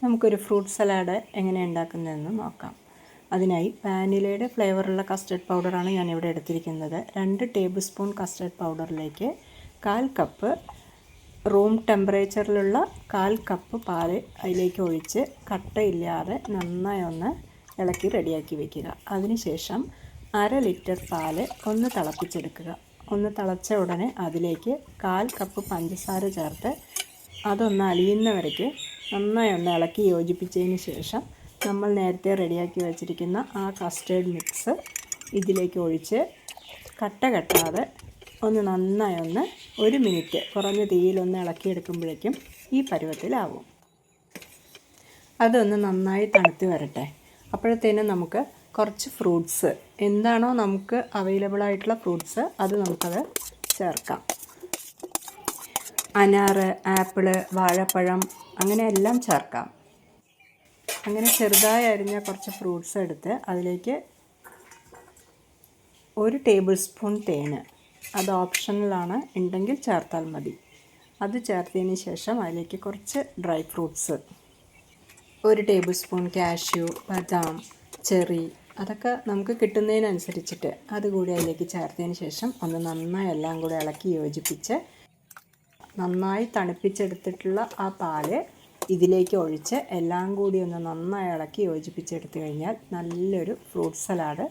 നമുക്കൊരു fruit salad എങ്ങനെ ഉണ്ടാക്കുന്നതെന്ന് നോക്കാം. അതിനായി വാനിലയുടെ ഫ്ലേവറുള്ള കസ്റ്റർഡ് പൗഡറാണ് ഞാനിവിടെ എടുത്തിരിക്കുന്നത്. 2 ടേബിൾ സ്പൂൺ കസ്റ്റർഡ് പൗഡറിലേക്ക് 1/4 കപ്പ് റൂം ടെമ്പറേച്ചറിലുള്ള 1/4 കപ്പ് പാൽ അതിലേക്ക് ഒഴിച്ച് കട്ടയില്ലാതെ നന്നായി ഒന്ന് ഇളക്കി റെഡിയാക്കി വയ്ക്കുക. അതിനുശേഷം 1/2 ലിറ്റർ പാൽ ഒന്ന് തിളപ്പിച്ചെടുക്കുക. ഒന്ന് തിളച്ച ഉടനെ അതിലേക്ക് 1/4 കപ്പ് പഞ്ചസാര ചേർത്ത് അതൊന്ന് അലിയുന്ന വരയ്ക്ക് നന്നായി ഒന്ന് ഇളക്കി യോജിപ്പിച്ചതിന് ശേഷം നമ്മൾ നേരത്തെ റെഡിയാക്കി വെച്ചിരിക്കുന്ന ആ കസ്റ്റേർഡ് മിക്സ് ഇതിലേക്ക് ഒഴിച്ച് കട്ട കെട്ടാതെ ഒന്ന് നന്നായി ഒന്ന് 1 മിനിറ്റ് കുറഞ്ഞ തീയിലൊന്ന് ഇളക്കിയെടുക്കുമ്പോഴേക്കും ഈ പരുവത്തിലാവും. അതൊന്ന് നന്നായി തണുത്ത് വരട്ടെ. അപ്പോഴത്തേനും നമുക്ക് കുറച്ച് ഫ്രൂട്ട്സ് എന്താണോ നമുക്ക് അവൈലബിൾ ആയിട്ടുള്ള ഫ്രൂട്ട്സ് അത് നമുക്കത് ചേർക്കാം. അനാറ്, ആപ്പിള്, വാഴപ്പഴം അങ്ങനെ എല്ലാം ചേർക്കാം. അങ്ങനെ ചെറുതായി അരിഞ്ഞ കുറച്ച് ഫ്രൂട്ട്സ് എടുത്ത് അതിലേക്ക് 1 ടേബിൾ സ്പൂൺ തേന്, അത് ഓപ്ഷണലാണ്, ഉണ്ടെങ്കിൽ ചേർത്താൽ മതി. അത് ചേർത്തതിന് ശേഷം അതിലേക്ക് കുറച്ച് dry fruits, 1 table spoon cashew, ബദാം, ചെറി, അതൊക്കെ നമുക്ക് കിട്ടുന്നതിനനുസരിച്ചിട്ട് അതുകൂടി അതിലേക്ക് ചേർത്തതിന് ശേഷം ഒന്ന് നന്നായി എല്ലാം കൂടി ഇളക്കി യോജിപ്പിച്ച് നന്നായി തണുപ്പിച്ചെടുത്തിട്ടുള്ള ആ പാല് ഇതിലേക്ക് ഒഴിച്ച് എല്ലാം കൂടി ഒന്ന് നന്നായി ഇളക്കി യോജിപ്പിച്ചെടുത്ത് കഴിഞ്ഞാൽ നല്ലൊരു ഫ്രൂട്ട് സലാഡ്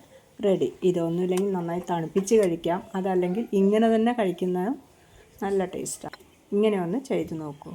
റെഡി. ഇതൊന്നുമില്ലെങ്കിൽ നന്നായി തണുപ്പിച്ച് കഴിക്കാം, അതല്ലെങ്കിൽ ഇങ്ങനെ തന്നെ കഴിക്കുന്നതും നല്ല ടേസ്റ്റാണ്. ഇങ്ങനെ ഒന്ന് ചെയ്ത് നോക്കൂ.